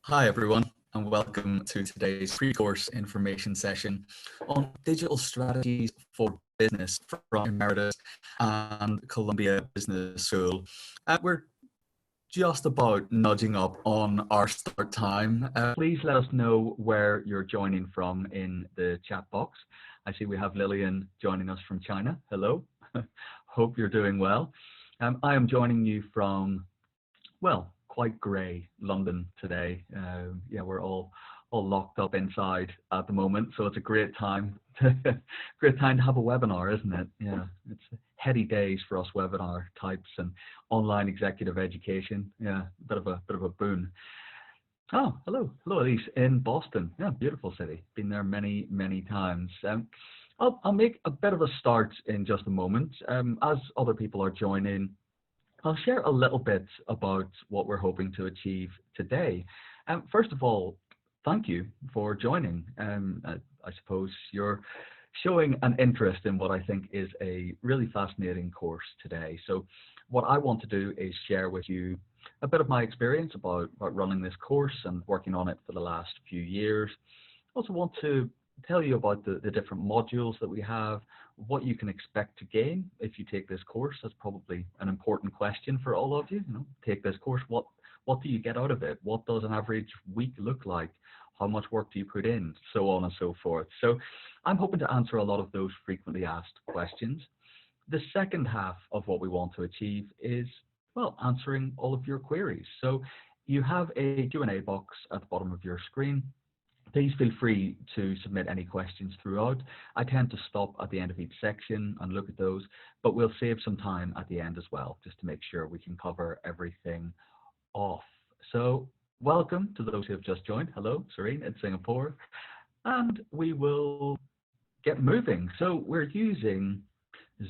Hi everyone, and welcome to today's pre-course information session on digital strategies for business from Emeritus and Columbia Business School. We're just about nudging up on our start time. Please let us know where you're joining from in the chat box. I see we have Lillian joining us from China. Hello, hope you're doing well. I am joining you from, well, quite grey London today. Yeah, we're all locked up inside at the moment, so it's a great time great time to have a webinar, isn't it? Yeah, it's heady days for us webinar types and online executive education. Yeah, bit of a boon. Oh, hello, Elise in Boston. Yeah, beautiful city. Been there many times. I'll make a bit of a start in just a moment. As other people are joining, I'll share a little bit about what we're hoping to achieve today. First of all, thank you for joining. I suppose you're showing an interest in what I think is a really fascinating course today. So what I want to do is share with you a bit of my experience about running this course and working on it for the last few years. I also want to tell you about the different modules that we have, what you can expect to gain if you take this course. That's probably an important question for all of you. Take this course, what do you get out of it? What does an average week look like? How much work do you put in? So on and so forth. So I'm hoping to answer a lot of those frequently asked questions. The second half of what we want to achieve is, well, answering all of your queries. So you have a Q&A box at the bottom of your screen. Please feel free to submit any questions throughout. I tend to stop at the end of each section and look at those, but we'll save some time at the end as well, just to make sure we can cover everything off. So welcome to those who have just joined. Hello, Serene in Singapore. And we will get moving. So we're using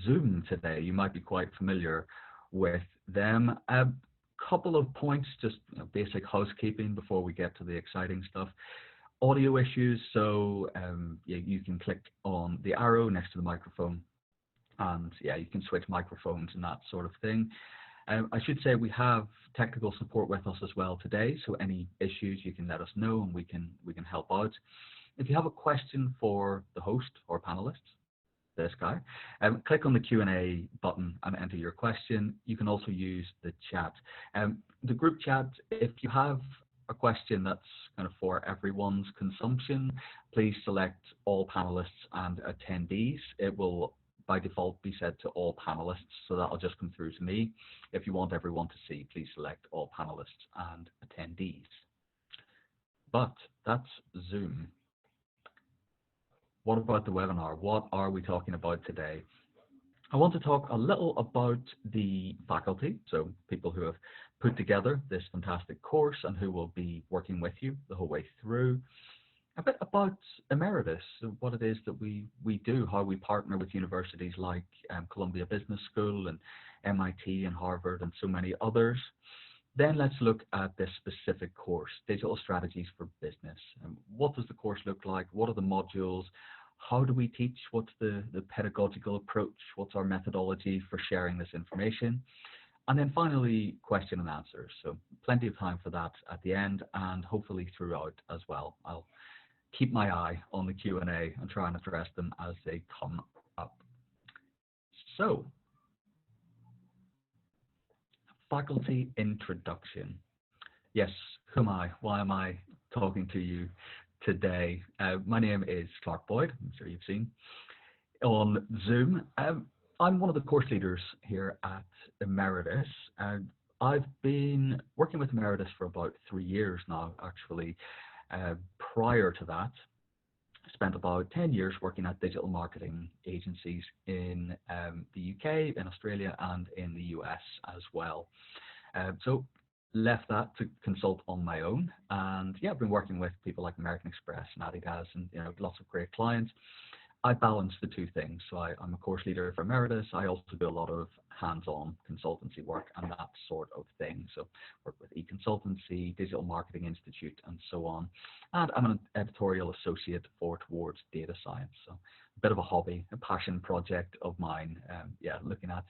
Zoom today. You might be quite familiar with them. A couple of points, just basic housekeeping before we get to the exciting stuff. Audio issues, so yeah, you can click on the arrow next to the microphone and yeah, you can switch microphones and that sort of thing. I should say we have technical support with us as well today, so any issues you can let us know and we can help out. If you have a question for the host or panelists, this guy, click on the Q&A button and enter your question. You can also use the chat. The group chat, if you have a question that's kind of for everyone's consumption, please select all panelists and attendees. It will by default be set to all panelists, so that'll just come through to me. If you want everyone to see, please select all panelists and attendees. But that's Zoom. What about the webinar? What are we talking about today? I want to talk a little about the faculty, so people who have put together this fantastic course and who will be working with you the whole way through. A bit about Emeritus, what it is that we do, how we partner with universities like Columbia Business School and MIT and Harvard and so many others. Then let's look at this specific course, Digital Strategies for Business. What does the course look like? What are the modules? How do we teach? What's the pedagogical approach? What's our methodology for sharing this information? And then finally, question and answers. So plenty of time for that at the end and hopefully throughout as well. I'll keep my eye on the Q&A and try and address them as they come up. So, faculty introduction. Yes, who am I? Why am I talking to you today? My name is Clark Boyd, I'm sure you've seen on Zoom. I'm one of the course leaders here at Emeritus. I've been working with Emeritus for about 3 years now, actually. Prior to that, I spent about 10 years working at digital marketing agencies in the UK, in Australia, and in the US as well. So left that to consult on my own, and yeah, I've been working with people like American Express and Adidas, and lots of great clients. I balance the two things. So I'm a course leader for Emeritus. I also do a lot of hands-on consultancy work and that sort of thing. So work with eConsultancy, Digital Marketing Institute, and so on. And I'm an editorial associate for Towards Data Science. So a bit of a hobby, a passion project of mine. Yeah, looking at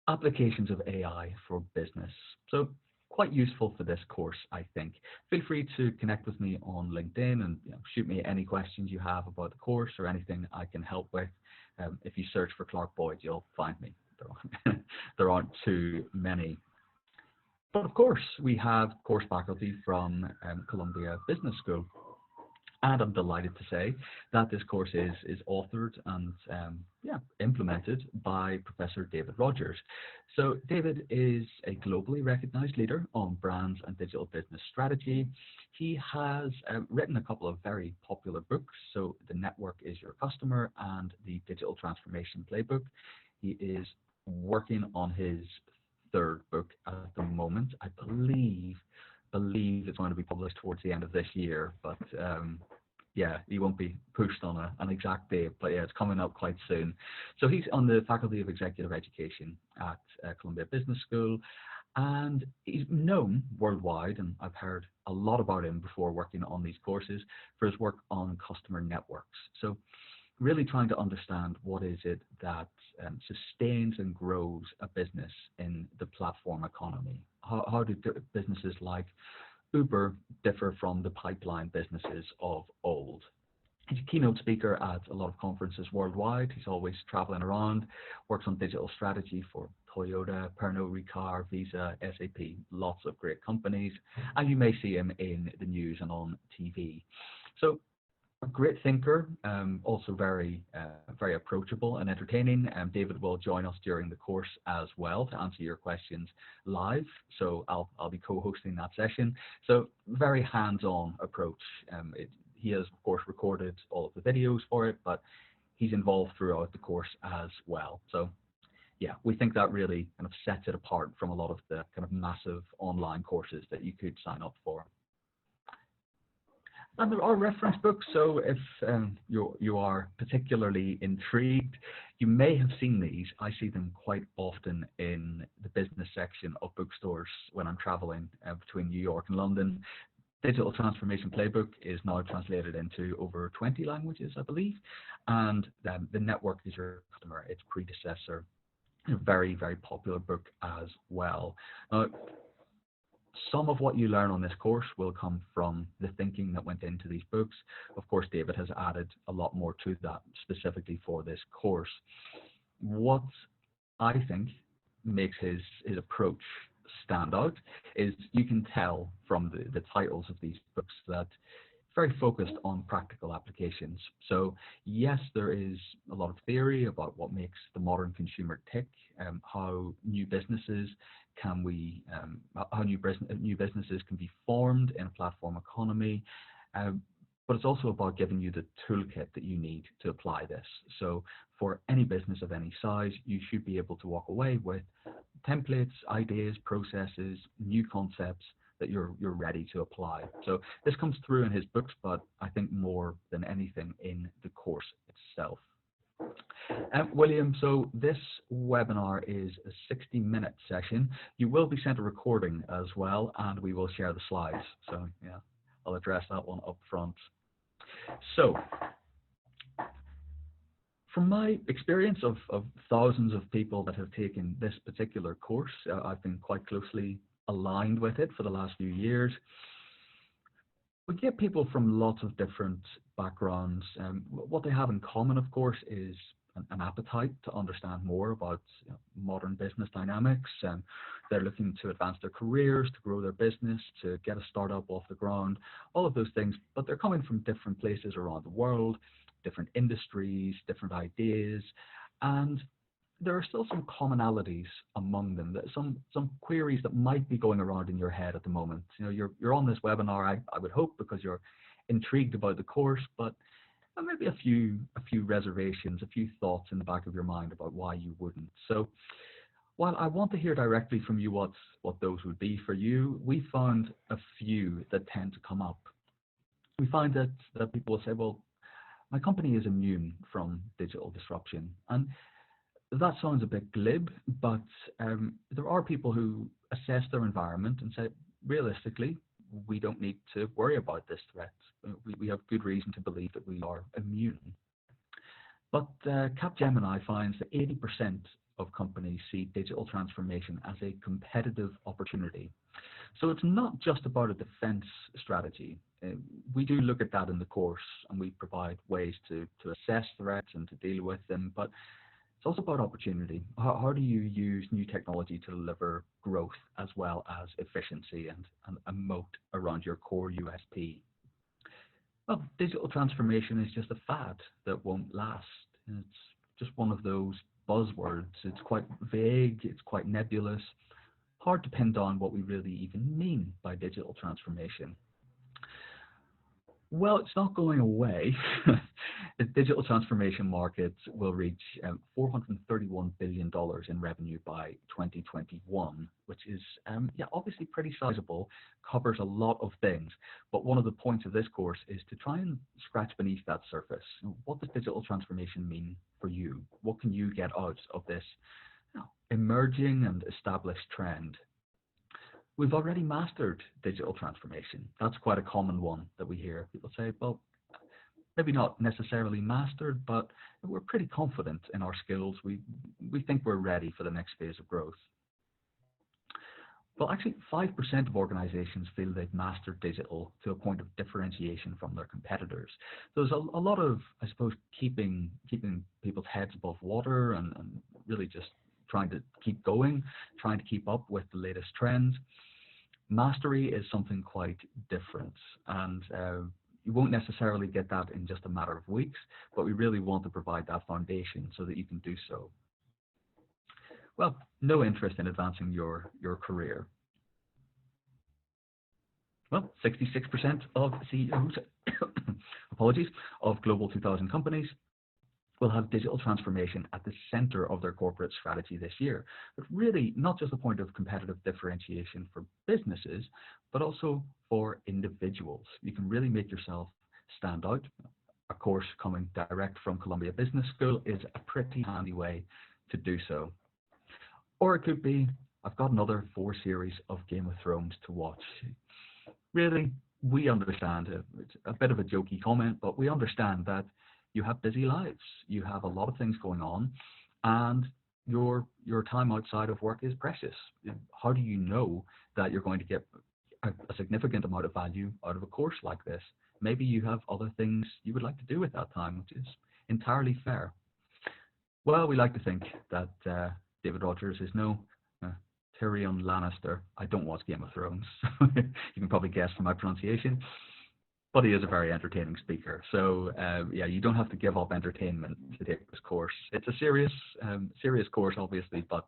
applications of AI for business. So quite useful for this course, I think. Feel free to connect with me on LinkedIn and shoot me any questions you have about the course or anything I can help with. If you search for Clark Boyd, you'll find me. There aren't too many. But of course, we have course faculty from Columbia Business School. And I'm delighted to say that this course is authored and implemented by Professor David Rogers. So David is a globally recognized leader on brands and digital business strategy. He has written a couple of very popular books. So The Network is Your Customer and The Digital Transformation Playbook. He is working on his third book at the moment. I believe it's going to be published towards the end of this year, but he won't be pushed on an exact date, but it's coming up quite soon. So he's on the Faculty of Executive Education at Columbia Business School, and he's known worldwide, and I've heard a lot about him before working on these courses, for his work on customer networks. So really trying to understand what is it that sustains and grows a business in the platform economy. How do businesses like Uber differ from the pipeline businesses of old? He's a keynote speaker at a lot of conferences worldwide. He's always traveling around, works on digital strategy for Toyota, Pernod Ricard, Visa, SAP, lots of great companies, and you may see him in the news and on TV. So a great thinker, also very approachable and entertaining. David will join us during the course as well to answer your questions live. So I'll be co-hosting that session. So very hands-on approach. He has, of course, recorded all of the videos for it, but he's involved throughout the course as well. So we think that really kind of sets it apart from a lot of the kind of massive online courses that you could sign up for. And there are reference books, so if you are particularly intrigued, you may have seen these. I see them quite often in the business section of bookstores when I'm traveling between New York and London. Digital Transformation Playbook is now translated into over 20 languages, I believe, and The Network is Your Customer, its predecessor, a very, very popular book as well. Some of what you learn on this course will come from the thinking that went into these books. Of course, David has added a lot more to that specifically for this course. What I think makes his approach stand out is you can tell from the titles of these books that it's very focused on practical applications. So yes, there is a lot of theory about what makes the modern consumer tick, how new businesses can be formed in a platform economy, but it's also about giving you the toolkit that you need to apply this. So for any business of any size, you should be able to walk away with templates, ideas, processes, new concepts that you're ready to apply. So this comes through in his books, but I think more than anything in the course itself. William, so this webinar is a 60-minute session. You will be sent a recording as well, and we will share the slides. So I'll address that one up front. So from my experience of thousands of people that have taken this particular course, I've been quite closely aligned with it for the last few years. We get people from lots of different backgrounds. What they have in common, of course, is an appetite to understand more about modern business dynamics. They're looking to advance their careers, to grow their business, to get a startup off the ground, all of those things. But they're coming from different places around the world, different industries, different ideas, and there are still some commonalities among them, that some queries that might be going around in your head at the moment. You're on this webinar, I would hope, because you're intrigued about the course, but maybe a few reservations, a few thoughts in the back of your mind about why you wouldn't. So while I want to hear directly from you what those would be for you, we found a few that tend to come up. We find that people will say, well, my company is immune from digital disruption. And that sounds a bit glib, but there are people who assess their environment and say, realistically, we don't need to worry about this threat. We have good reason to believe that we are immune. But Capgemini finds that 80% of companies see digital transformation as a competitive opportunity. So it's not just about a defense strategy. We do look at that in the course, and we provide ways to assess threats and to deal with them, but it's also about opportunity. How do you use new technology to deliver growth as well as efficiency and a moat around your core USP? Well, digital transformation is just a fad that won't last. It's just one of those buzzwords. It's quite vague, it's quite nebulous, hard to pin down what we really even mean by digital transformation. Well, it's not going away. The digital transformation market will reach $431 billion in revenue by 2021, which is obviously pretty sizable, covers a lot of things. But one of the points of this course is to try and scratch beneath that surface. What does digital transformation mean for you? What can you get out of this emerging and established trend? We've already mastered digital transformation. That's quite a common one that we hear. People say, well, maybe not necessarily mastered, but we're pretty confident in our skills. We think we're ready for the next phase of growth. Well, actually, 5% of organizations feel they've mastered digital to a point of differentiation from their competitors. So there's a lot of, I suppose, keeping people's heads above water and really just trying to keep going, trying to keep up with the latest trends. Mastery is something quite different, and you won't necessarily get that in just a matter of weeks, but we really want to provide that foundation so that you can do so. Well, no interest in advancing your career. Well, 66% of CEOs, apologies, of Global 2000 companies will have digital transformation at the center of their corporate strategy this year. But really, not just a point of competitive differentiation for businesses, but also for individuals. You can really make yourself stand out. A course coming direct from Columbia Business School is a pretty handy way to do so. Or it could be, I've got another 4 series of Game of Thrones to watch. Really, we understand, it's a bit of a jokey comment, but we understand that you have busy lives. You have a lot of things going on, and your time outside of work is precious. How do you know that you're going to get a significant amount of value out of a course like this? Maybe you have other things you would like to do at that time, which is entirely fair. Well, we like to think that David Rogers is no Tyrion Lannister. I don't watch Game of Thrones. You can probably guess from my pronunciation. But he is a very entertaining speaker. So you don't have to give up entertainment to take this course. It's a serious course, obviously, but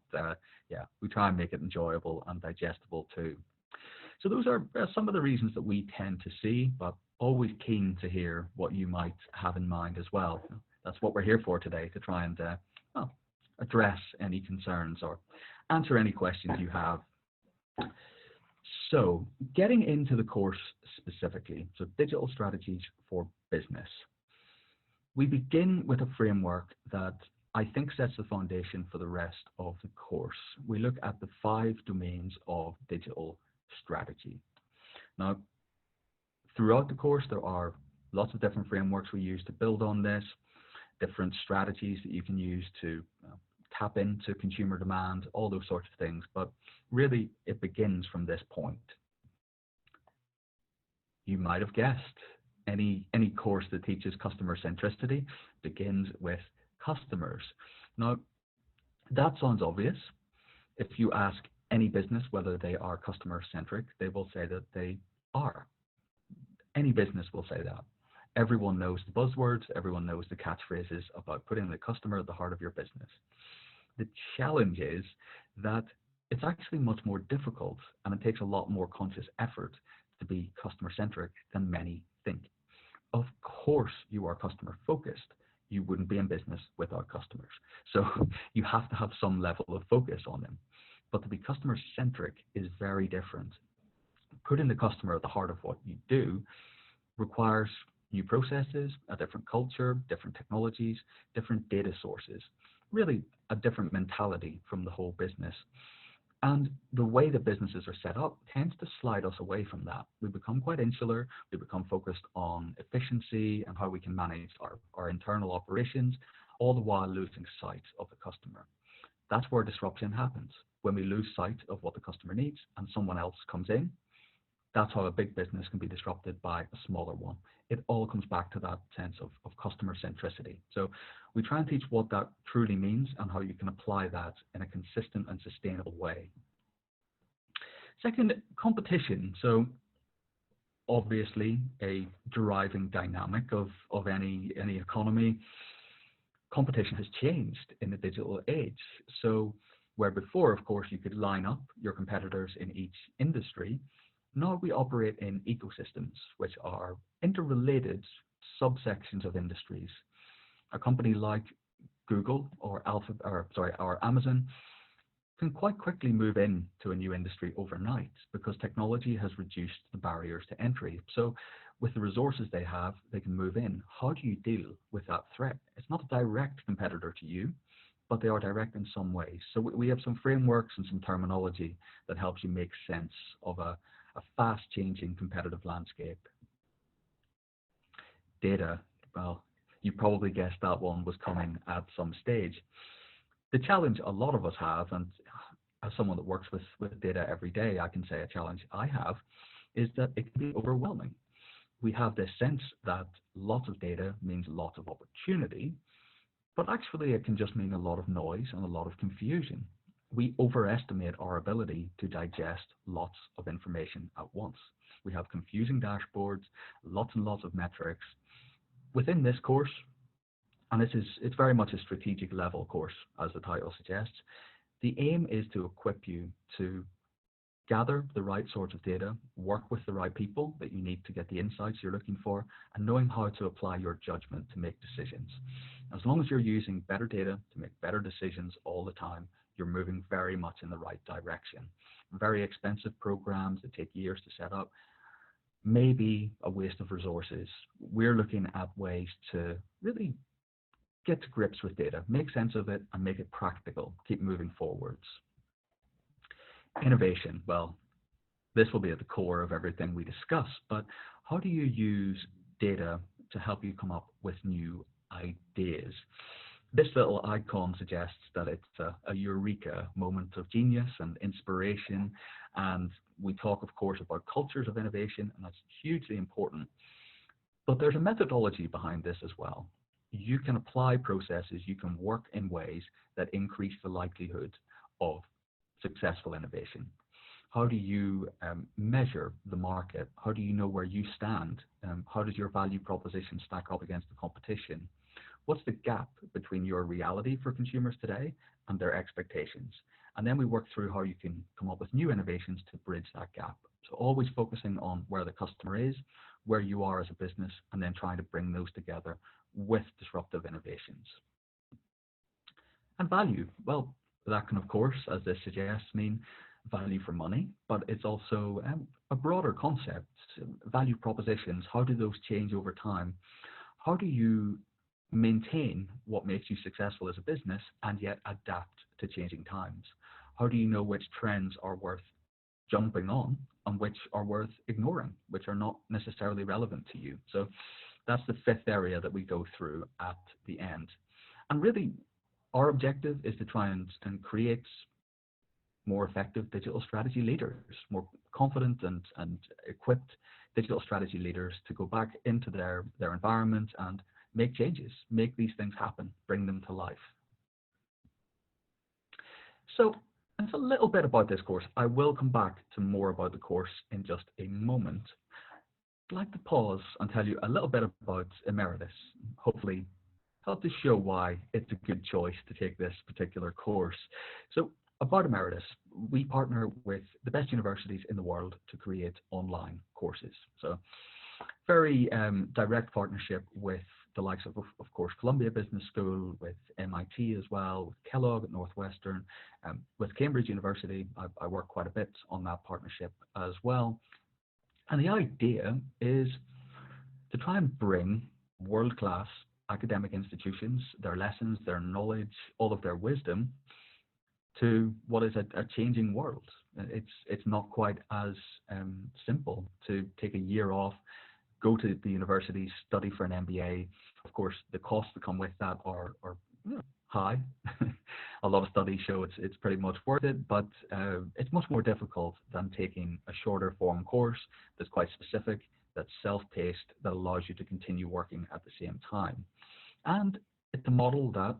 we try and make it enjoyable and digestible too. So those are some of the reasons that we tend to see, but always keen to hear what you might have in mind as well. That's what we're here for today, to try and address any concerns or answer any questions you have. So getting into the course specifically, so digital strategies for business. We begin with a framework that I think sets the foundation for the rest of the course. We look at the 5 domains of digital strategy. Now, throughout the course, there are lots of different frameworks we use to build on this, different strategies that you can use to tap into consumer demand, all those sorts of things. But really, it begins from this point. You might have guessed, any course that teaches customer centricity begins with customers. Now, that sounds obvious. If you ask any business whether they are customer centric, they will say that they are. Any business will say that. Everyone knows the buzzwords, everyone knows the catchphrases about putting the customer at the heart of your business. The challenge is that it's actually much more difficult, and it takes a lot more conscious effort to be customer centric than many think. Of course, you are customer focused. You wouldn't be in business without customers. So you have to have some level of focus on them. But to be customer centric is very different. Putting the customer at the heart of what you do requires new processes, a different culture, different technologies, different data sources, really a different mentality from the whole business. And the way that businesses are set up tends to slide us away from that. We become quite insular, we become focused on efficiency and how we can manage our internal operations, all the while losing sight of the customer. That's where disruption happens. When we lose sight of what the customer needs and someone else comes in, that's how a big business can be disrupted by a smaller one. It all comes back to that sense of customer centricity. So we try and teach what that truly means and how you can apply that in a consistent and sustainable way. Second, competition. So obviously a driving dynamic of any economy. Competition has changed in the digital age. So where before, of course, you could line up your competitors in each industry, now we operate in ecosystems, which are interrelated subsections of industries. A company like Google or Amazon can quite quickly move into a new industry overnight because technology has reduced the barriers to entry. So with the resources they have, they can move in. How do you deal with that threat? It's not a direct competitor to you, but they are direct in some ways. So we have some frameworks and some terminology that helps you make sense of a fast changing competitive landscape. Data, well, you probably guessed that one was coming at some stage. The challenge a lot of us have, and as someone that works with data every day, I can say a challenge I have, is that it can be overwhelming. We have this sense that lots of data means lots of opportunity, but actually it can just mean a lot of noise and a lot of confusion. We overestimate our ability to digest lots of information at once. We have confusing dashboards, lots and lots of metrics. Within this course, and it's very much a strategic level course, as the title suggests, the aim is to equip you to gather the right sorts of data, work with the right people that you need to get the insights you're looking for, and knowing how to apply your judgment to make decisions. As long as you're using better data to make better decisions all the time, you're moving very much in the right direction. Very expensive programs that take years to set up may be a waste of resources. We're looking at ways to really get to grips with data, make sense of it, and make it practical, keep moving forwards. Innovation, well, this will be at the core of everything we discuss, but how do you use data to help you come up with new ideas? This little icon suggests that it's a eureka moment of genius and inspiration, and we talk, of course, about cultures of innovation, and that's hugely important. But there's a methodology behind this as well. You can apply processes, you can work in ways that increase the likelihood of successful innovation. How do you measure the market? How do you know where you stand? How does your value proposition stack up against the competition? What's the gap between your reality for consumers today and their expectations? And then we work through how you can come up with new innovations to bridge that gap. So always focusing on where the customer is, where you are as a business, and then trying to bring those together with disruptive innovations. And value, well, that can, of course, as this suggests, mean value for money, but it's also a broader concept. Value propositions, how do those change over time? How do you maintain what makes you successful as a business and yet adapt to changing times? How do you know which trends are worth jumping on and which are worth ignoring, which are not necessarily relevant to you? So that's the fifth area that we go through at the end. And really, our objective is to try and create more effective digital strategy leaders, more confident and equipped digital strategy leaders to go back into their environment and make changes, make these things happen, bring them to life. So that's a little bit about this course. I will come back to more about the course in just a moment. I'd like to pause and tell you a little bit about Emeritus, hopefully help to show why it's a good choice to take this particular course. So about Emeritus, we partner with the best universities in the world to create online courses. So very direct partnership with the likes of course, Columbia Business School, with MIT as well, with Kellogg at Northwestern, with Cambridge University. I work quite a bit on that partnership as well. And the idea is to try and bring world-class academic institutions, their lessons, their knowledge, all of their wisdom to what is a changing world. It's not quite as simple to take a year off, go to the university, study for an MBA. Of course, the costs that come with that are high. a lot of studies show it's pretty much worth it, but it's much more difficult than taking a shorter form course that's quite specific, that's self-paced, that allows you to continue working at the same time. And it's a model that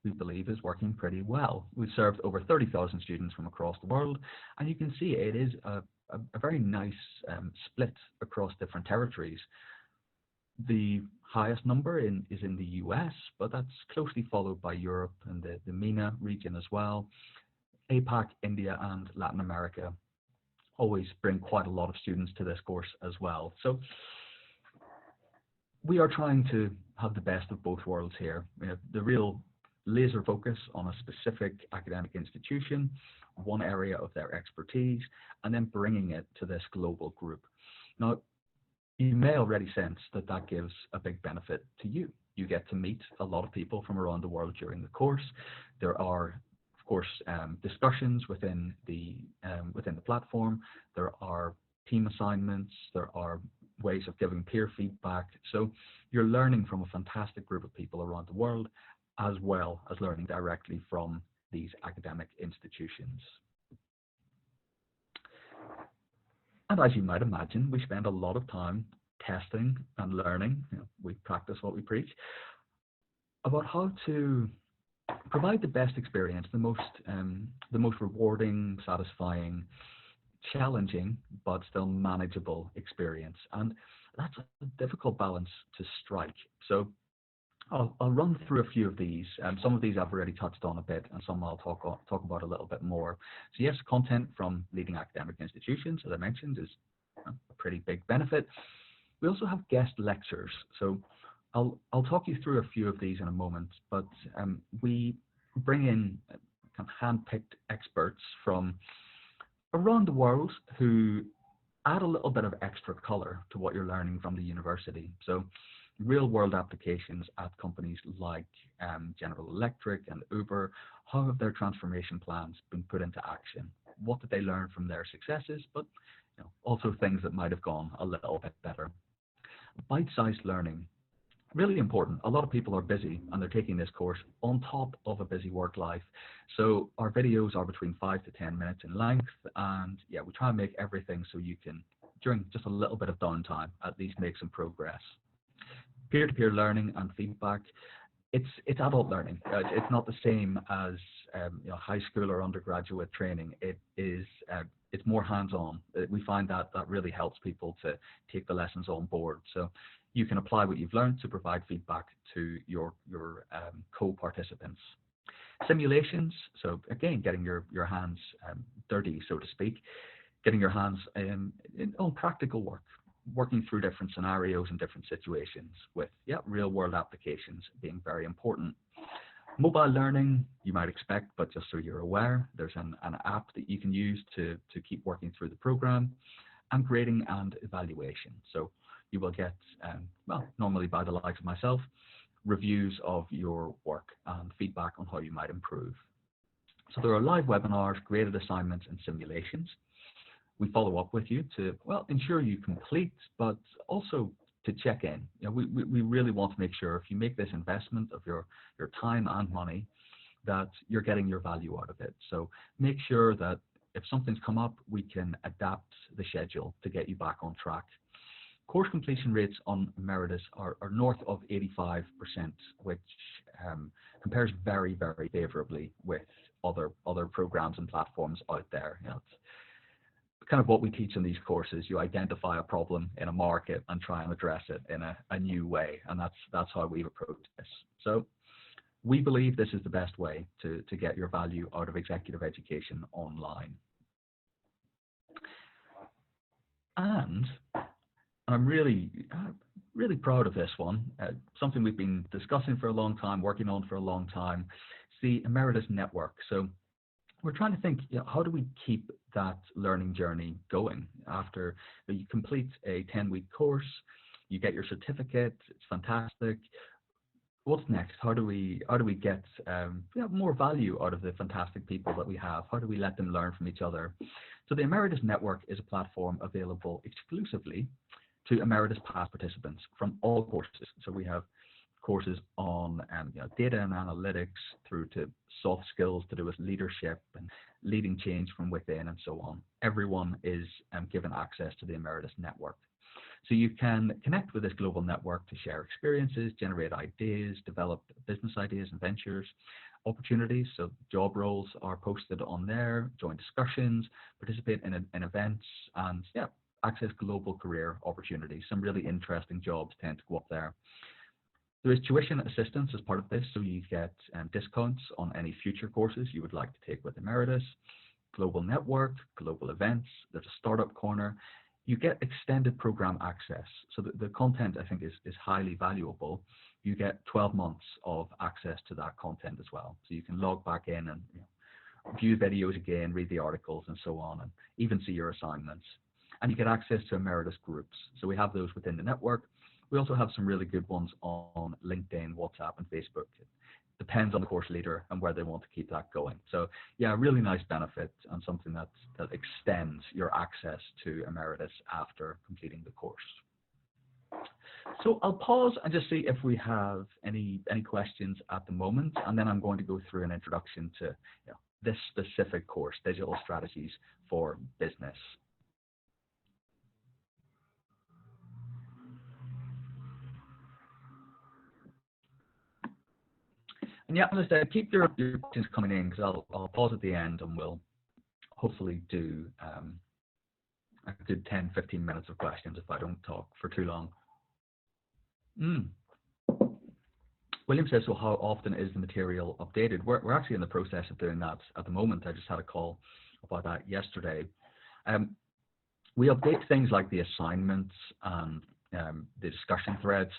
we believe is working pretty well. We've served over 30,000 students from across the world, and you can see it is a very nice split across different territories. The highest number is in the US, but that's closely followed by Europe and the MENA region as well. APAC, India, and Latin America always bring quite a lot of students to this course as well. So we are trying to have the best of both worlds here. We have the real laser focus on a specific academic institution, one area of their expertise, and then bringing it to this global group. Now, you may already sense that that gives a big benefit to you. You get to meet a lot of people from around the world during the course. There are, of course, discussions within the platform. There are team assignments. There are ways of giving peer feedback. So you're learning from a fantastic group of people around the world, as well as learning directly from these academic institutions. And as you might imagine, we spend a lot of time testing and learning. We practice what we preach about how to provide the best experience, the most rewarding, satisfying, challenging, but still manageable experience. And that's a difficult balance to strike. So I'll run through a few of these. Some of these I've already touched on a bit, and some I'll talk about a little bit more. So yes, content from leading academic institutions, as I mentioned, is a pretty big benefit. We also have guest lectures. So I'll talk you through a few of these in a moment, but we bring in kind of hand-picked experts from around the world who add a little bit of extra color to what you're learning from the university. So real world applications at companies like General Electric and Uber. How have their transformation plans been put into action? What did they learn from their successes, but also things that might have gone a little bit better. Bite-sized learning, really important. A lot of people are busy and they're taking this course on top of a busy work life. So our videos are between 5 to 10 minutes in length, and yeah, we try and make everything so you can, during just a little bit of downtime, at least make some progress. Peer-to-peer learning and feedback, it's adult learning. It's not the same as high school or undergraduate training. It's more hands-on. We find that really helps people to take the lessons on board. So you can apply what you've learned to provide feedback to your co-participants. Simulations, so again, getting your hands dirty, so to speak, getting your hands on practical work, working through different scenarios and different situations with real world applications being very important. Mobile learning, you might expect, but just so you're aware, there's an app that you can use to keep working through the program, and grading and evaluation. So you will get, normally by the likes of myself, reviews of your work and feedback on how you might improve. So there are live webinars, graded assignments, and simulations. We follow up with you to, ensure you complete, but also to check in. We really want to make sure if you make this investment of your time and money, that you're getting your value out of it. So make sure that if something's come up, we can adapt the schedule to get you back on track. Course completion rates on Emeritus are north of 85%, which compares very, very favorably with other programs and platforms out there. It's kind of what we teach in these courses. You identify a problem in a market and try and address it in a new way, and that's how we've approached this. So we believe this is the best way to get your value out of executive education online. And I'm really proud of this one. Something we've been discussing for a long time, working on for a long time. It's the Emeritus Network. So we're trying to think, how do we keep that learning journey going? After you complete a 10-week course, you get your certificate, it's fantastic. What's next? How do we get more value out of the fantastic people that we have? How do we let them learn from each other? So the Emeritus Network is a platform available exclusively to Emeritus past participants from all courses. So we have courses on data and analytics through to soft skills to do with leadership and leading change from within and so on. Everyone is given access to the Emeritus network. So you can connect with this global network to share experiences, generate ideas, develop business ideas and ventures, opportunities. So job roles are posted on there, join discussions, participate in events, and access global career opportunities. Some really interesting jobs tend to go up there. There is tuition assistance as part of this, so you get discounts on any future courses you would like to take with Emeritus, global network, global events, there's a startup corner. You get extended program access. So the content, I think, is highly valuable. You get 12 months of access to that content as well. So you can log back in and view videos again, read the articles and so on, and even see your assignments. And you get access to Emeritus groups. So we have those within the network. We also have some really good ones on LinkedIn, WhatsApp, and Facebook. It depends on the course leader and where they want to keep that going. So yeah, really nice benefit and something that extends your access to Emeritus after completing the course. So I'll pause and just see if we have any questions at the moment, and then I'm going to go through an introduction to this specific course, Digital Strategies for Business. And yeah, as I said, keep your questions coming in, because I'll pause at the end and we'll hopefully do a good 10-15 minutes of questions if I don't talk for too long. William says, so how often is the material updated? We're actually in the process of doing that at the moment. I just had a call about that yesterday. We update things like the assignments and the discussion threads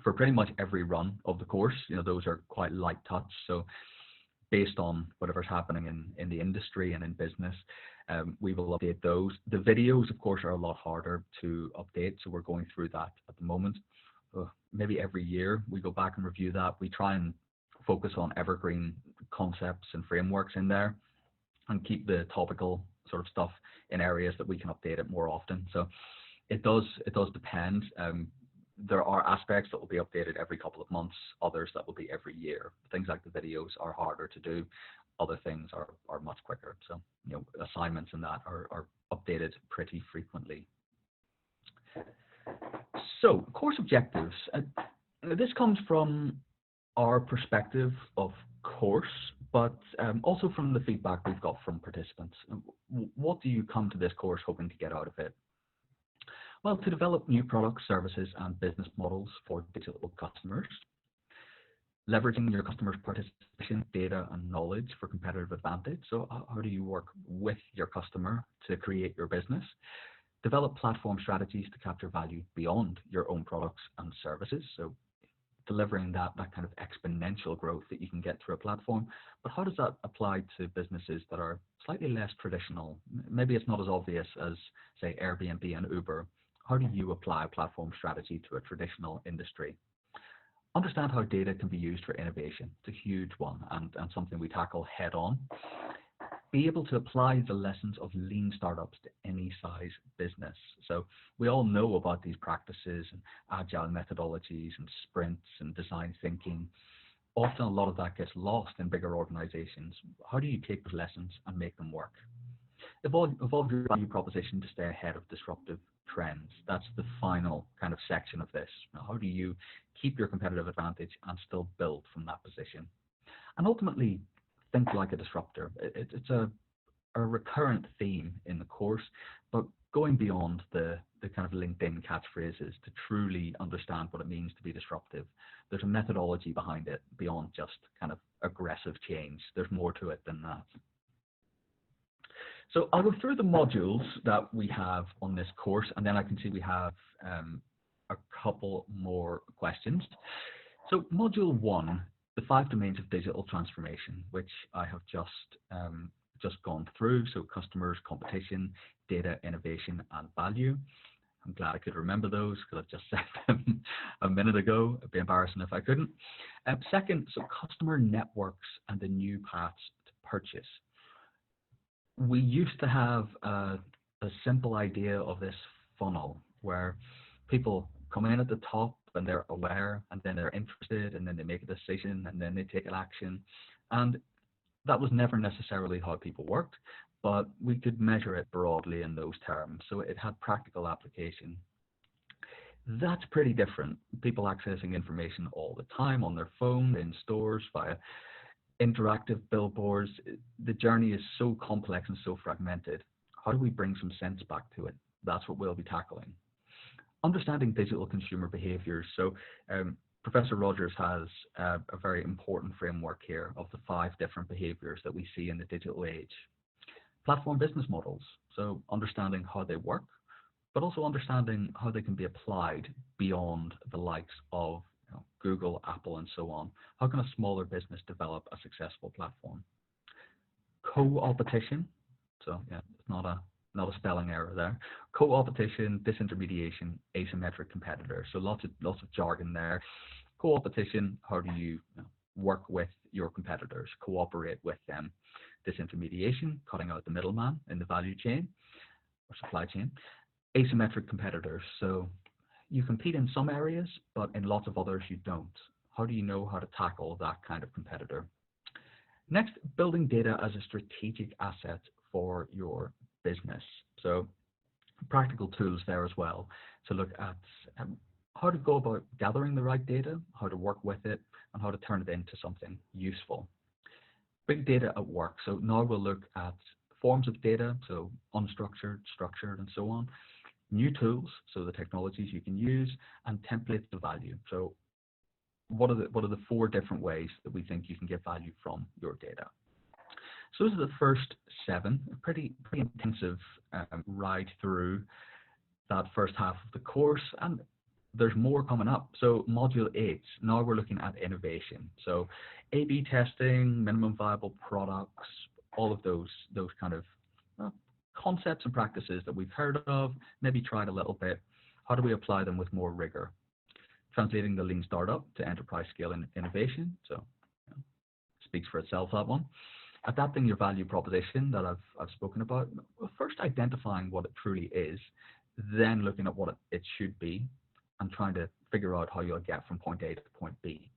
for pretty much every run of the course. Those are quite light touch. So based on whatever's happening in the industry and in business, we will update those. The videos, of course, are a lot harder to update. So we're going through that at the moment. Maybe every year we go back and review that. We try and focus on evergreen concepts and frameworks in there and keep the topical sort of stuff in areas that we can update it more often. So it does depend. There are aspects that will be updated every couple of months, others that will be every year. Things like the videos are harder to do. Other things are much quicker. So, assignments and that are updated pretty frequently. So, course objectives. This comes from our perspective of course, but also from the feedback we've got from participants. What do you come to this course hoping to get out of it? Well, to develop new products, services, and business models for digital customers, leveraging your customers' participation, data, and knowledge for competitive advantage. So how do you work with your customer to create your business? Develop platform strategies to capture value beyond your own products and services. So delivering that kind of exponential growth that you can get through a platform. But how does that apply to businesses that are slightly less traditional? Maybe it's not as obvious as, say, Airbnb and Uber. How do you apply a platform strategy to a traditional industry? Understand how data can be used for innovation. It's a huge one and something we tackle head on. Be able to apply the lessons of lean startups to any size business. So we all know about these practices and agile methodologies and sprints and design thinking. Often a lot of that gets lost in bigger organizations. How do you take those lessons and make them work? Evolve your value proposition to stay ahead of disruptive trends. That's the final kind of section of this. Now, how do you keep your competitive advantage and still build from that position? And ultimately, think like a disruptor. It's a recurrent theme in the course, but going beyond the kind of LinkedIn catchphrases to truly understand what it means to be disruptive. There's a methodology behind it beyond just kind of aggressive change. There's more to it than that. So I'll go through the modules that we have on this course, and then I can see we have a couple more questions. So module 1, the 5 domains of digital transformation, which I have just gone through. So customers, competition, data, innovation, and value. I'm glad I could remember those because I've just said them a minute ago. It'd be embarrassing if I couldn't. Second, so customer networks and the new paths to purchase. We used to have a simple idea of this funnel where people come in at the top and they're aware, and then they're interested, and then they make a decision, and then they take an action. And that was never necessarily how people worked, but we could measure it broadly in those terms. So it had practical application. That's pretty different. People accessing information all the time on their phone, in stores, via interactive billboards. The journey is so complex and so fragmented. How do we bring some sense back to it? That's what we'll be tackling. Understanding digital consumer behaviors. So Professor Rogers has a very important framework here of the 5 different behaviors that we see in the digital age. Platform business models, so understanding how they work, but also understanding how they can be applied beyond the likes of Google, Apple, and so on. How can a smaller business develop a successful platform? Co-opetition, so yeah, it's not a spelling error there. Co-opetition, disintermediation, asymmetric competitor. So lots of jargon there. Co-opetition, how do you work with your competitors, cooperate with them? Disintermediation, cutting out the middleman in the value chain or supply chain. Asymmetric competitors, so you compete in some areas, but in lots of others you don't. How do you know how to tackle that kind of competitor? Next, building data as a strategic asset for your business. So practical tools there as well to look at how to go about gathering the right data, how to work with it, and how to turn it into something useful. Big data at work. So now we'll look at forms of data, so unstructured, structured, and so on. New tools, so the technologies you can use, and templates of value. So what are the 4 different ways that we think you can get value from your data? So those are the first 7, a pretty intensive ride through that first half of the course, and there's more coming up. So module 8, now we're looking at innovation. So A/B testing, minimum viable products, all of those kind of concepts and practices that we've heard of, maybe tried a little bit. How do we apply them with more rigor? Translating the lean startup to enterprise scale and innovation. So speaks for itself, that one. Adapting your value proposition that I've spoken about. First identifying what it truly is, then looking at what it should be, and trying to figure out how you'll get from point A to point B.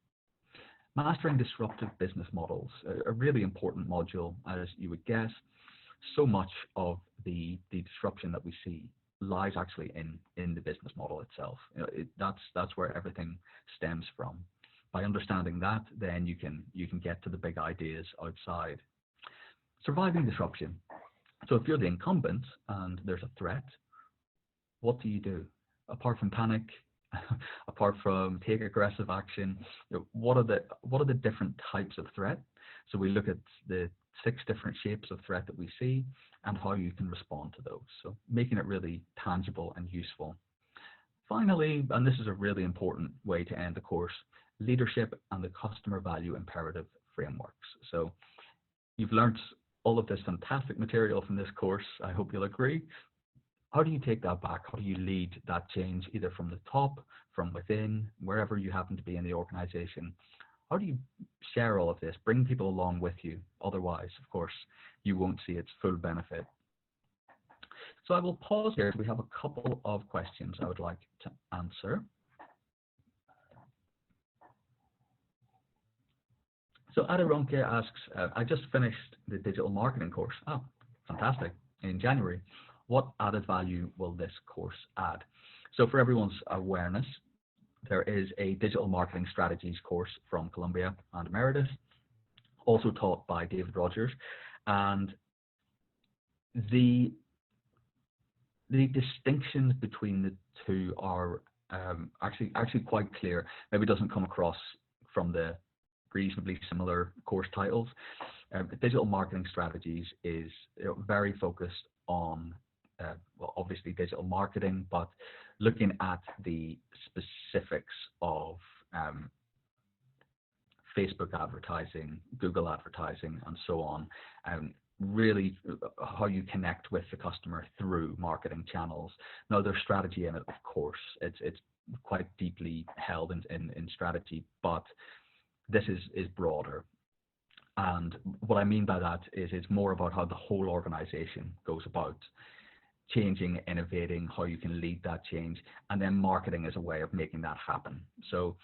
Mastering disruptive business models, a really important module, as you would guess. So much of the disruption that we see lies actually in the business model itself. That's where everything stems from. By understanding that, then you can get to the big ideas outside. Surviving disruption. So if you're the incumbent and there's a threat, what do you do? Apart from panic, apart from take aggressive action, what are the different types of threat? So we look at the 6 different shapes of threat that we see and how you can respond to those. So making it really tangible and useful. Finally, and this is a really important way to end the course, leadership and the customer value imperative frameworks. So you've learned all of this fantastic material from this course. I hope you'll agree. How do you take that back? How do you lead that change either from the top, from within, wherever you happen to be in the organization? How do you share all of this, bring people along with you? Otherwise, of course, you won't see its full benefit. So I will pause here. We have a couple of questions I would like to answer. So Adaronke asks, I just finished the digital marketing course. Oh, fantastic. In January. What added value will this course add? So for everyone's awareness, there is a digital marketing strategies course from Columbia and Emeritus, also taught by David Rogers. And the distinctions between the two are actually quite clear. Maybe it doesn't come across from the reasonably similar course titles. Digital marketing strategies is very focused on well, obviously digital marketing, but looking at the specifics of Facebook advertising, Google advertising, and so on, really how you connect with the customer through marketing channels. Now, there's strategy in it, of course. It's quite deeply held in strategy, but this is broader. And what I mean by that is it's more about how the whole organization goes about changing, innovating, how you can lead that change, and then marketing is a way of making that happen. So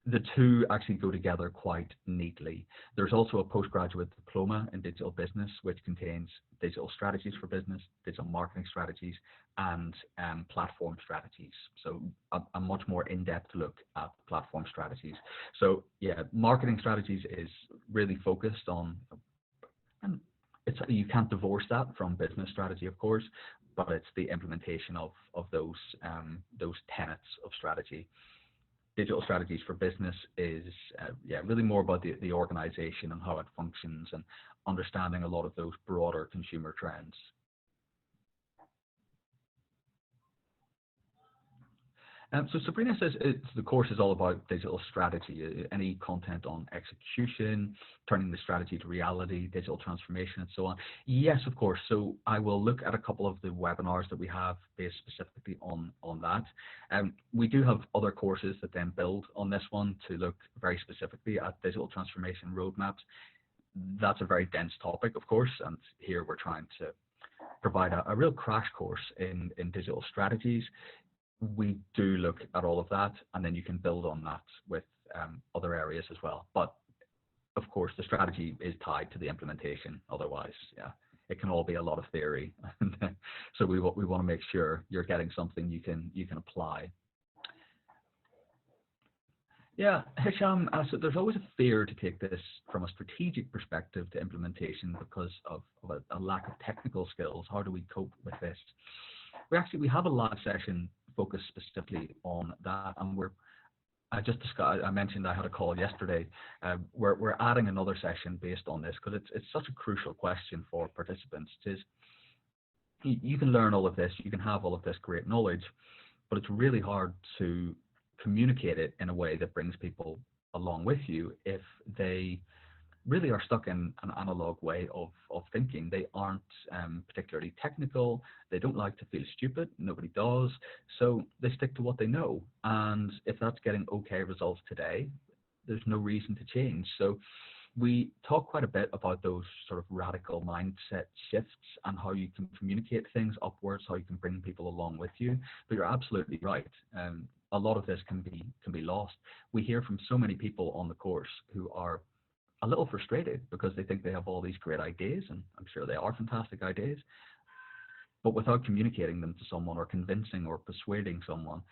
the two actually go together quite neatly. There's also a postgraduate diploma in digital business, which contains digital strategies for business, digital marketing strategies, and platform strategies. So a much more in-depth look at platform strategies. So yeah, marketing strategies is really focused on, and you can't divorce that from business strategy, of course, but it's the implementation of those tenets of strategy. Digital strategies for business is really more about the organization and how it functions and understanding a lot of those broader consumer trends. So Sabrina says the course is all about digital strategy, any content on execution, turning the strategy to reality, digital transformation, and so on. Yes, of course. So I will look at a couple of the webinars that we have based specifically on that. We do have other courses that then build on this one to look very specifically at digital transformation roadmaps. That's a very dense topic, of course, and here we're trying to provide a real crash course in digital strategies. We do look at all of that, and then you can build on that with other areas as well. But of course, the strategy is tied to the implementation. Otherwise, yeah, it can all be a lot of theory. So we want to make sure you're getting something you can apply. Yeah, Hisham, so there's always a fear to take this from a strategic perspective to implementation because of a lack of technical skills. How do we cope with this? We have a live session focused specifically on that, and I mentioned I had a call yesterday. We're adding another session based on this because it's such a crucial question for participants. You can learn all of this, you can have all of this great knowledge, but it's really hard to communicate it in a way that brings people along with you if they really are stuck in an analog way of thinking. They aren't particularly technical. They don't like to feel stupid. Nobody does. So they stick to what they know. And if that's getting okay results today, there's no reason to change. So we talk quite a bit about those sort of radical mindset shifts and how you can communicate things upwards, how you can bring people along with you. But you're absolutely right. A lot of this can be lost. We hear from so many people on the course who are a little frustrated because they think they have all these great ideas, and I'm sure they are fantastic ideas, but without communicating them to someone or convincing or persuading someone,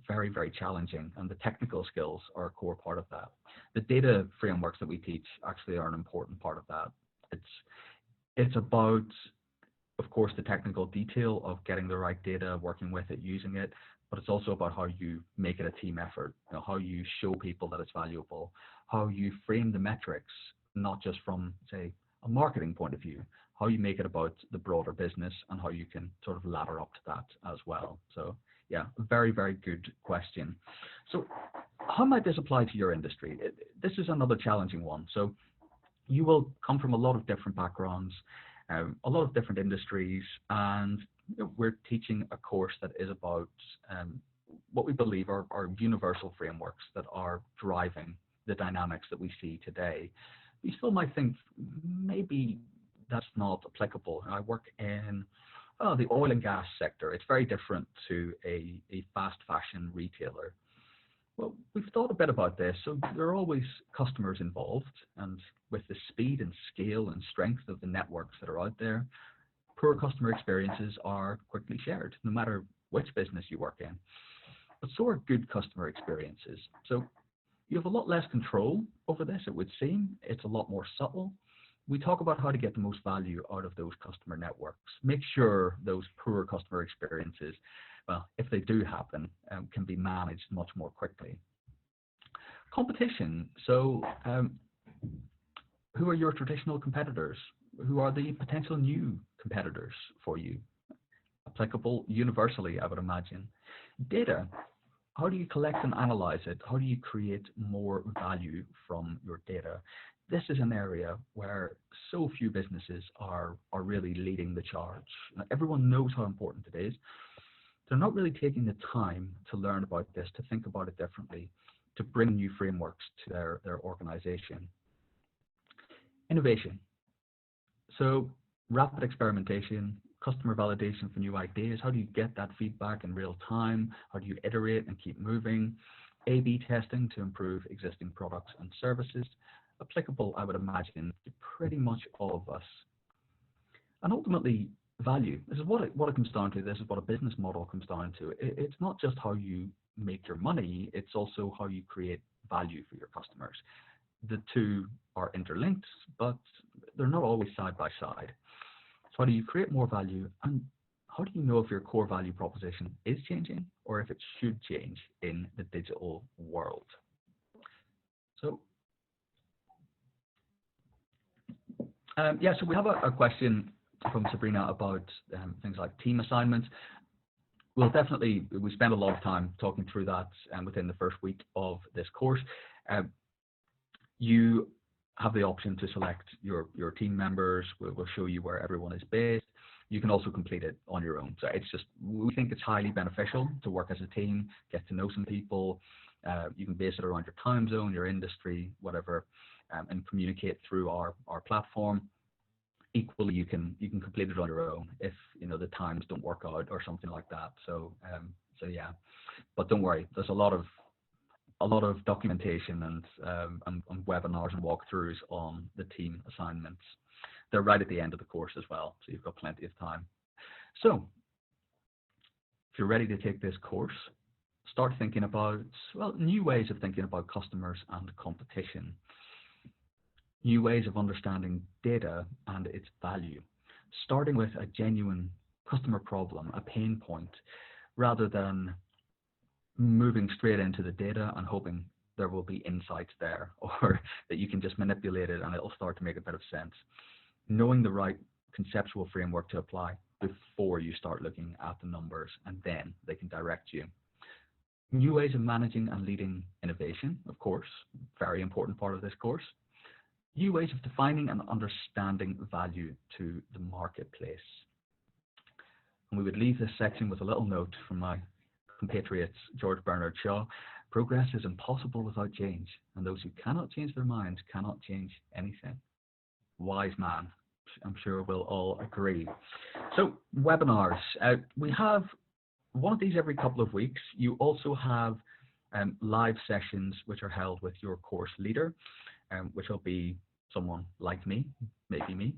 very, very challenging. And the technical skills are a core part of that. The data frameworks that we teach actually are an important part of that. It's about, of course, the technical detail of getting the right data, working with it, using it, but it's also about how you make it a team effort, how you show people that it's valuable, how you frame the metrics, not just from, say, a marketing point of view, how you make it about the broader business and how you can sort of ladder up to that as well. So yeah, very, very good question. So how might this apply to your industry? This is another challenging one. So you will come from a lot of different backgrounds, a lot of different industries, and we're teaching a course that is about what we believe are universal frameworks that are driving the dynamics that we see today. You still might think maybe that's not applicable. I work in the oil and gas sector. It's very different to a fast fashion retailer. Well, we've thought a bit about this. So there are always customers involved, and with the speed and scale and strength of the networks that are out there, poor customer experiences are quickly shared, no matter which business you work in. But so are good customer experiences. So you have a lot less control over this, it would seem. It's a lot more subtle. We talk about how to get the most value out of those customer networks. Make sure those poor customer experiences, well, if they do happen, can be managed much more quickly. Competition. So who are your traditional competitors? Who are the potential new competitors for you? Applicable universally, I would imagine. Data. How do you collect and analyze it? How do you create more value from your data? This is an area where so few businesses are really leading the charge. Now, everyone knows how important it is. They're not really taking the time to learn about this, to think about it differently, to bring new frameworks to their organization. Innovation. So rapid experimentation, customer validation for new ideas. How do you get that feedback in real time? How do you iterate and keep moving? A/B testing to improve existing products and services, applicable, I would imagine, to pretty much all of us. And ultimately, value. This is what it comes down to. This is what a business model comes down to. It's not just how you make your money, it's also how you create value for your customers. The two are interlinked, but they're not always side by side. So how do you create more value, and how do you know if your core value proposition is changing or if it should change in the digital world? So so we have a question from Sabrina about things like team assignments. We spend a lot of time talking through that within the first week of this course. You have the option to select your team members. We'll show you where everyone is based. You can also complete it on your own. So we think it's highly beneficial to work as a team, get to know some people. You can base it around your time zone, your industry, whatever, and communicate through our platform. Equally, you can complete it on your own if the times don't work out or something like that. So yeah, but don't worry. There's a lot of documentation and webinars and walkthroughs on the team assignments. They're right at the end of the course as well, so you've got plenty of time. So if you're ready to take this course, start thinking about new ways of thinking about customers and competition. New ways of understanding data and its value, starting with a genuine customer problem, a pain point, rather than moving straight into the data and hoping there will be insights there or that you can just manipulate it and it'll start to make a bit of sense. Knowing the right conceptual framework to apply before you start looking at the numbers, and then they can direct you. New ways of managing and leading innovation, of course, very important part of this course. New ways of defining and understanding value to the marketplace. And we would leave this section with a little note from my compatriots, George Bernard Shaw: progress is impossible without change, and those who cannot change their minds cannot change anything. Wise man, I'm sure we'll all agree. So webinars, we have one of these every couple of weeks. You also have live sessions which are held with your course leader, which will be someone like me, maybe me,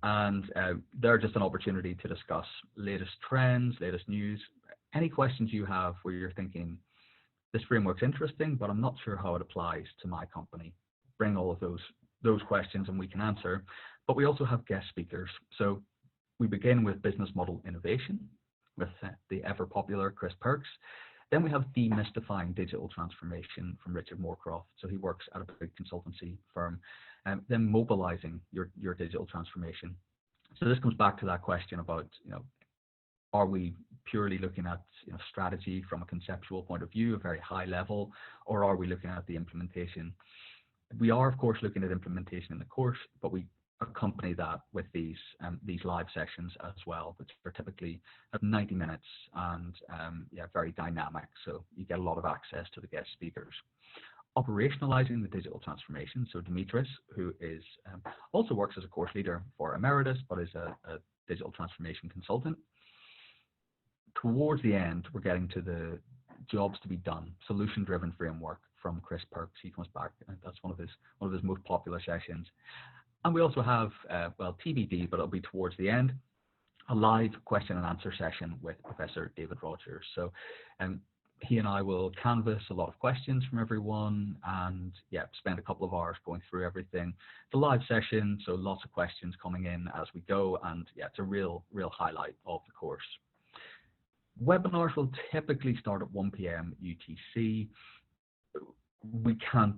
and they're just an opportunity to discuss latest trends, latest news, any questions you have where you're thinking, this framework's interesting, but I'm not sure how it applies to my company. Bring all of those questions and we can answer. But we also have guest speakers. So we begin with business model innovation with the ever popular Chris Perks. Then we have demystifying digital transformation from Richard Moorcroft. So he works at a big consultancy firm. Then mobilizing your digital transformation. So this comes back to that question about, are we purely looking at strategy from a conceptual point of view, a very high level, or are we looking at the implementation? We are, of course, looking at implementation in the course, but we accompany that with these live sessions as well, which are typically 90 minutes and very dynamic. So you get a lot of access to the guest speakers. Operationalizing the digital transformation. So Emeritus, who is also works as a course leader for Emeritus, but is a digital transformation consultant. Towards the end, we're getting to the jobs to be done, solution-driven framework from Chris Perks. He comes back, and that's one of his most popular sessions. And we also have, TBD, but it'll be towards the end, a live question and answer session with Professor David Rogers. So he and I will canvass a lot of questions from everyone and spend a couple of hours going through everything. It's a live session, so lots of questions coming in as we go, and it's a real highlight of the course. Webinars will typically start at 1 p.m. UTC. We can't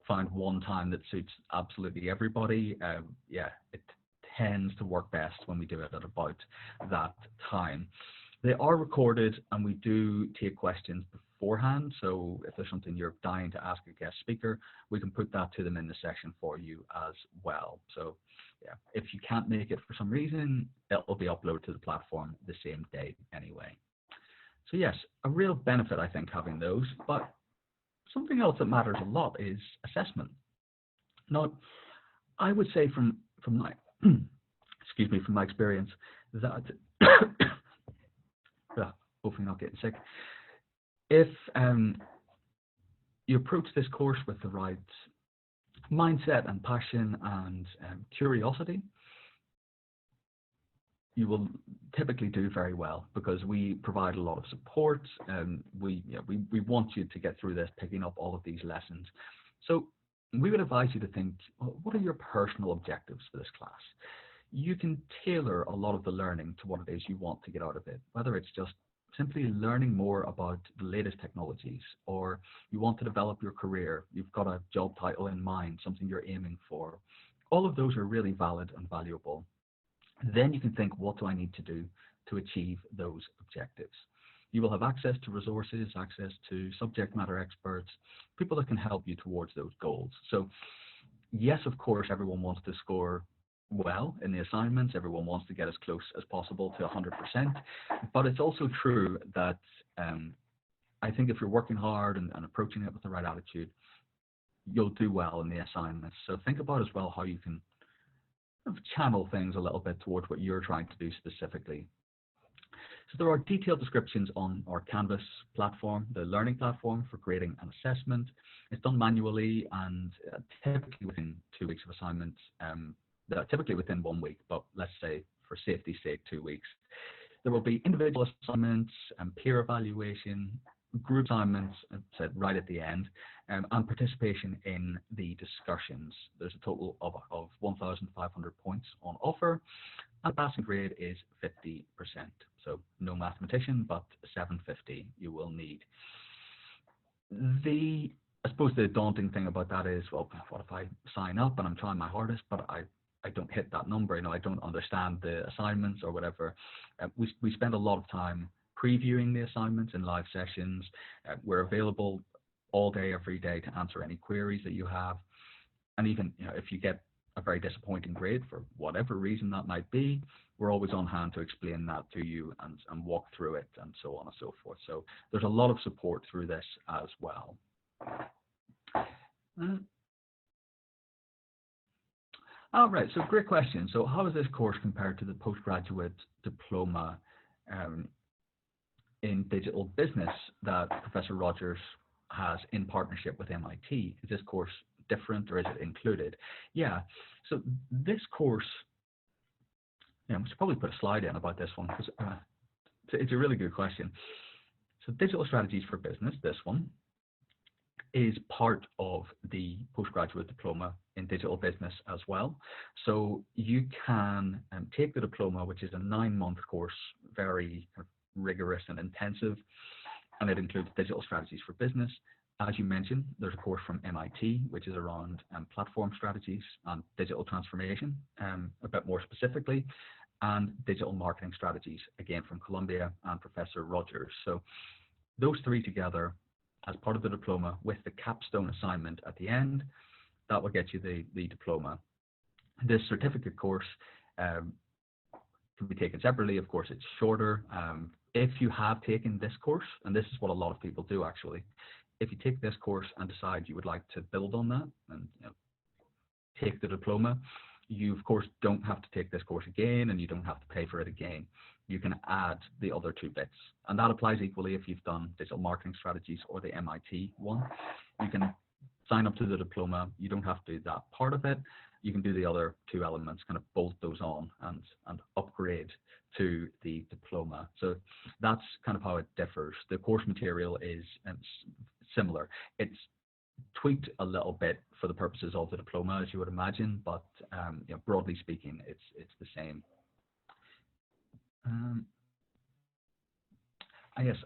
find one time that suits absolutely everybody. It tends to work best when we do it at about that time. They are recorded and we do take questions beforehand. So if there's something you're dying to ask a guest speaker, we can put that to them in the session for you as well. So if you can't make it for some reason, it'll be uploaded to the platform the same day anyway. So yes, a real benefit, I think, having those, but something else that matters a lot is assessment. Now, I would say from my, from my experience that Yeah, hopefully not getting sick. If you approach this course with the right mindset and passion and curiosity, you will typically do very well because we provide a lot of support. We want you to get through this, picking up all of these lessons. So we would advise you to think, well, what are your personal objectives for this class? You can tailor a lot of the learning to what it is you want to get out of it, whether it's just simply learning more about the latest technologies, or you want to develop your career, you've got a job title in mind, something you're aiming for. All of those are really valid and valuable. Then you can think, what do I need to do to achieve those objectives? You will have access to resources, access to subject matter experts, people that can help you towards those goals. So yes, of course, everyone wants to score well in the assignments. Everyone wants to get as close as possible to 100%. But it's also true that I think if you're working hard and approaching it with the right attitude, you'll do well in the assignments. So think about as well how you can channel things a little bit towards what you're trying to do specifically. So there are detailed descriptions on our Canvas platform, the learning platform for creating an assessment. It's done manually and typically within 2 weeks of assignments, typically within 1 week, but let's say for safety's sake, 2 weeks. There will be individual assignments and peer evaluation, group assignments, said right at the end, and participation in the discussions. There's a total of 1,500 points on offer, and passing grade is 50%. So no mathematician, but 750 you will need. I suppose the daunting thing about that is, well, what if I sign up and I'm trying my hardest, but I don't hit that number, I don't understand the assignments or whatever. We spend a lot of time previewing the assignments in live sessions. We're available all day, every day to answer any queries that you have. And even if you get a very disappointing grade for whatever reason that might be, we're always on hand to explain that to you and walk through it and so on and so forth. So there's a lot of support through this as well. All right, so great question. So how is this course compared to the postgraduate diploma in digital business that Professor Rogers has in partnership with MIT? Is this course different or is it included? Yeah, so this course, we should probably put a slide in about this one because it's a really good question. So digital strategies for business, this one, is part of the postgraduate diploma in digital business as well. So you can take the diploma, which is a 9-month course, very rigorous and intensive, and it includes digital strategies for business. As you mentioned, there's a course from MIT, which is around platform strategies and digital transformation, a bit more specifically, and digital marketing strategies, again from Columbia and Professor Rogers. So those three together as part of the diploma with the capstone assignment at the end, that will get you the diploma. This certificate course can be taken separately. Of course, it's shorter. If you have taken this course, and this is what a lot of people do actually, if you take this course and decide you would like to build on that and take the diploma, you of course don't have to take this course again and you don't have to pay for it again. You can add the other 2 bits, and that applies equally if you've done digital marketing strategies or the MIT one. You can sign up to the diploma. You don't have to do that part of it. You can do the other 2 elements, kind of bolt those on and upgrade to the diploma. So that's kind of how it differs. The course material is similar. It's tweaked a little bit for the purposes of the diploma, as you would imagine, but broadly speaking, it's the same. Yes,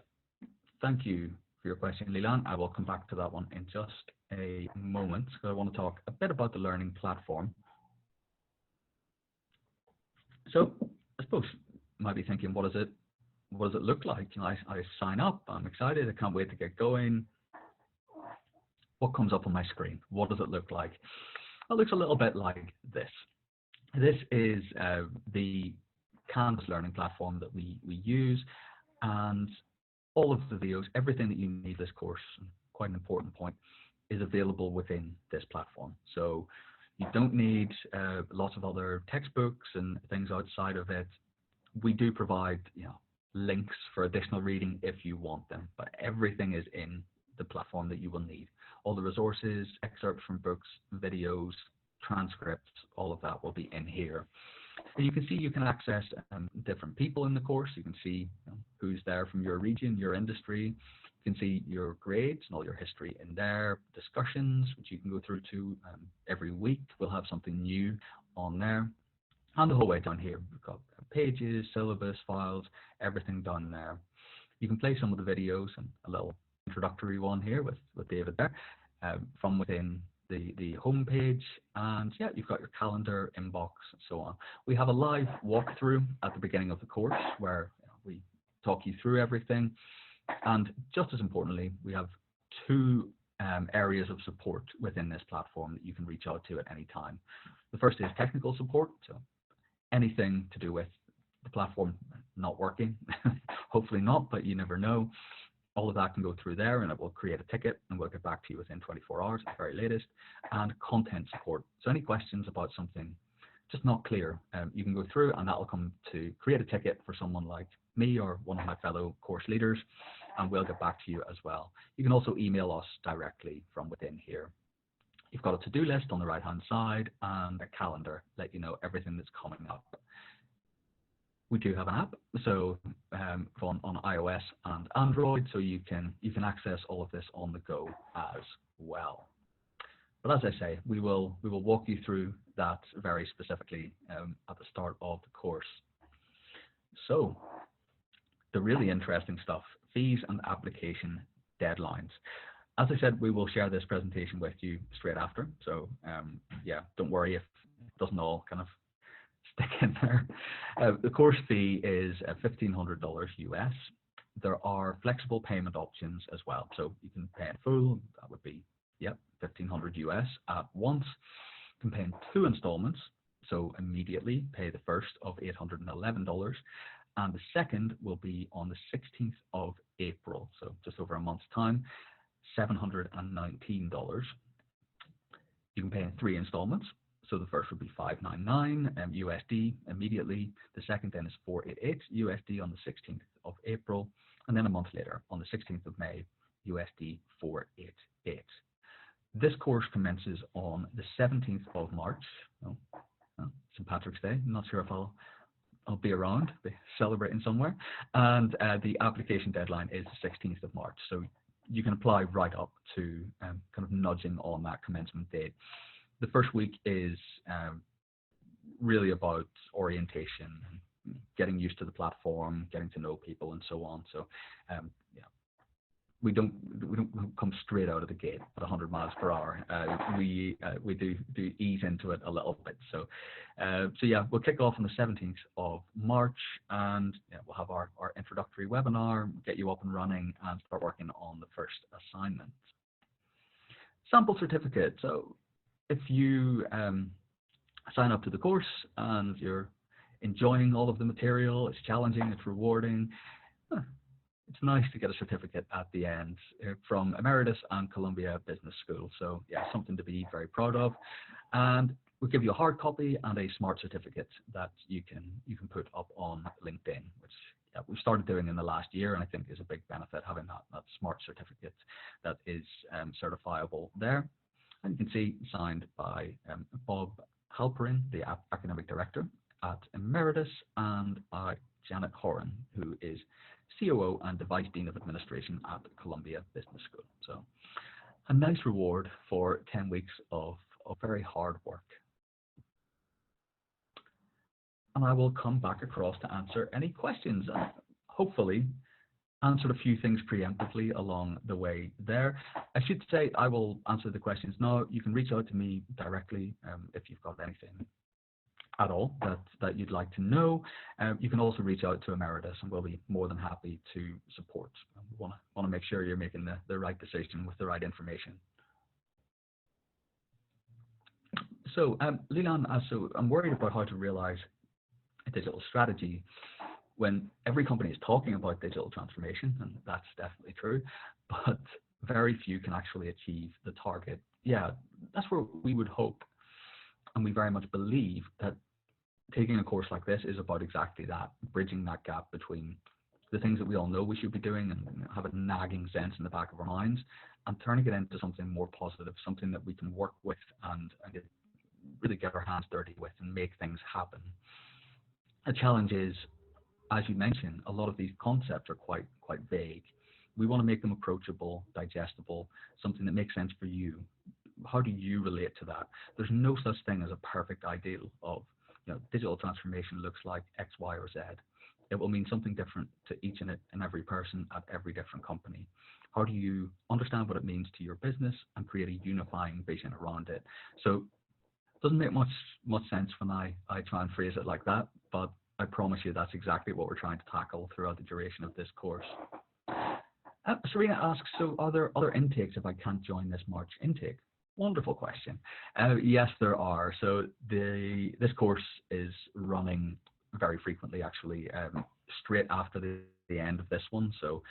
thank you for your question, Leland. I will come back to that one in just a moment because I want to talk a bit about the learning platform. So I suppose you might be thinking, what does it look like? I sign up, I'm excited, I can't wait to get going. What comes up on my screen? What does it look like? It looks a little bit like this. This is the Canvas learning platform that we use, and all of the videos, everything that you need this course, quite an important point, is available within this platform. So you don't need lots of other textbooks and things outside of it. We do provide, links for additional reading if you want them, but everything is in the platform that you will need. All the resources, excerpts from books, videos, transcripts, all of that will be in here. And you can see, you can access different people in the course. You can see who's there from your region, your industry. You can see your grades and all your history in there, discussions, which you can go through to every week. We'll have something new on there. And the whole way down here, we've got pages, syllabus, files, everything done there. You can play some of the videos, and a little introductory one here with David there, from within the home page. And yeah, you've got your calendar, inbox, and so on. We have a live walkthrough at the beginning of the course where we talk you through everything. And just as importantly, we have two areas of support within this platform that you can reach out to at any time. The first is technical support, so anything to do with the platform not working, hopefully not, but you never know. All of that can go through there, and it will create a ticket, and we'll get back to you within 24 hours at the very latest. And content support, so any questions about something just not clear, you can go through, and that will come to create a ticket for someone like me or one of my fellow course leaders, and we'll get back to you as well. You can also email us directly from within here. You've got a to-do list on the right-hand side and a calendar, let you know everything that's coming up. We do have an app, so on iOS and Android, so you can access all of this on the go as well. But as I say, we will walk you through that very specifically at the start of the course. So the really interesting stuff: fees and application deadlines. As I said, we will share this presentation with you straight after. So yeah, don't worry if it doesn't all kind of stick in there. The course fee is $1,500 US. There are flexible payment options as well. So you can pay in full. That would be, yep, $1,500 US at once. You can pay in 2 installments. So immediately pay the first of $811. And the second will be on the 16th of April. So just over a month's time. $719. You can pay in 3 installments. So the first would be $599 USD immediately. The second then is $488 USD on the 16th of April. And then a month later, on the 16th of May, USD $488. This course commences on the 17th of March. St. Patrick's Day. I'm not sure if I'll be around, be celebrating somewhere. And the application deadline is the 16th of March. So you can apply right up to kind of nudging on that commencement date. The first week is really about orientation, getting used to the platform, getting to know people, and so on. So yeah, we don't come straight out of the gate at 100 miles per hour. We do ease into it a little bit. So yeah, we'll kick off on the 17th of March, and yeah, we'll have our introductory webinar, get you up and running, and start working on the first assignment. Sample certificate. So if you sign up to the course and you're enjoying all of the material, it's challenging, it's rewarding, it's nice to get a certificate at the end from Emeritus and Columbia Business School. So yeah, something to be very proud of. And we'll give you a hard copy and a smart certificate that you can put up on LinkedIn, which we've started doing in the last year, and I think is a big benefit, having that smart certificate that is certifiable there. And you can see signed by Bob Halperin, the academic director at Emeritus, and Janet Horan, who is COO and the Vice Dean of Administration at Columbia Business School. So a nice reward for 10 weeks of very hard work. And I will come back across to answer any questions and hopefully answer a few things preemptively along the way there. I should say I will answer the questions now. You can reach out to me directly if you've got anything at all that you'd like to know. You can also reach out to Emeritus, and we'll be more than happy to support. We want to make sure you're making the right decision with the right information. So Leland asks, so I'm worried about how to realize a digital strategy when every company is talking about digital transformation, and that's definitely true, but very few can actually achieve the target. Yeah, that's where we would hope, and we very much believe that taking a course like this is about exactly that, bridging that gap between the things that we all know we should be doing and have a nagging sense in the back of our minds, and turning it into something more positive, something that we can work with and really get our hands dirty with and make things happen. The challenge is, as you mentioned, a lot of these concepts are quite vague. We want to make them approachable, digestible, something that makes sense for you. How do you relate to that? There's no such thing as a perfect ideal of, digital transformation looks like X, Y, or Z. It will mean something different to each and every person at every different company. How do you understand what it means to your business and create a unifying vision around it? So it doesn't make much sense when I try and phrase it like that, but I promise you that's exactly what we're trying to tackle throughout the duration of this course. Serena asks, so are there other intakes if I can't join this March intake? Wonderful question. Yes, there are. So this course is running very frequently, actually, straight after the end of this one. So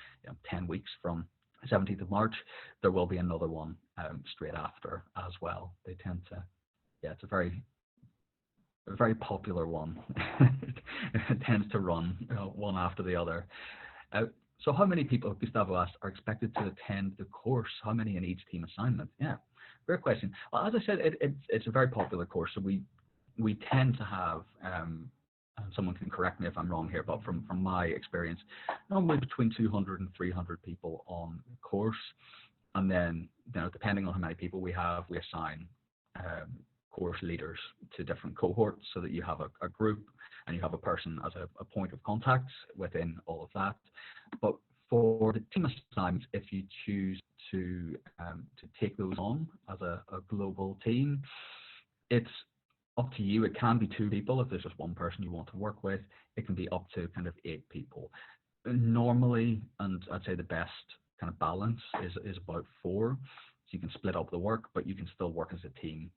10 weeks from 17th of March, there will be another one straight after as well. They tend to, it's a very popular one. It tends to run one after the other. So how many people, Gustavo asked, are expected to attend the course? How many in each team assignment? Yeah, great question. Well, as I said, it's a very popular course. So we tend to have, and someone can correct me if I'm wrong here, but from my experience, normally between 200 and 300 people on the course. And then, depending on how many people we have, we assign course leaders to different cohorts so that you have a group and you have a person as a point of contact within all of that. But for the team assignments, if you choose to take those on as a global team, it's up to you. It can be 2 people if there's just one person you want to work with. It can be up to kind of 8 people. Normally, and I'd say the best kind of balance is about 4. So you can split up the work, but you can still work as a team.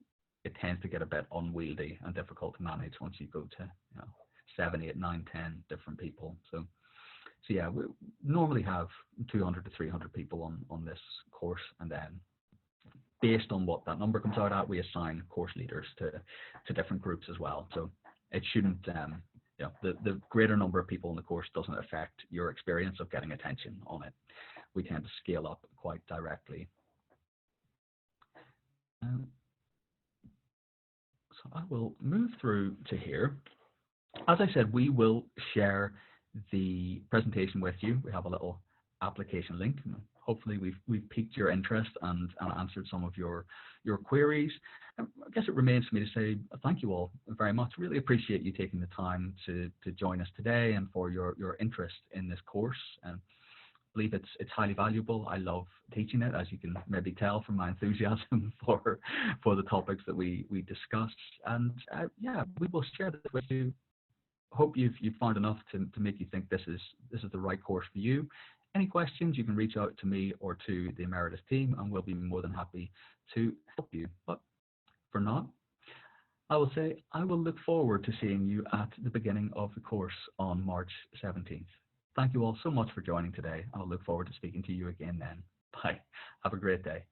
It tends to get a bit unwieldy and difficult to manage once you go to 7, 8, 9, 10 different people. So yeah, we normally have 200 to 300 people on this course, and then based on what that number comes out at, we assign course leaders to different groups as well. So it shouldn't, the greater number of people in the course doesn't affect your experience of getting attention on it. We tend to scale up quite directly. So I will move through to here. As I said, we will share the presentation with you. We have a little application link. Hopefully we've piqued your interest and answered some of your queries. I guess it remains for me to say thank you all very much. Really appreciate you taking the time to join us today and for your interest in this course. And I believe it's highly valuable. I love teaching it, as you can maybe tell from my enthusiasm for the topics that we discuss. And we will share this with you. Hope you've found enough to make you think this is the right course for you. Any questions, you can reach out to me or to the Emeritus team, and we'll be more than happy to help you. But for now, I will say I will look forward to seeing you at the beginning of the course on March 17th. Thank you all so much for joining today. I'll look forward to speaking to you again then. Bye. Have a great day.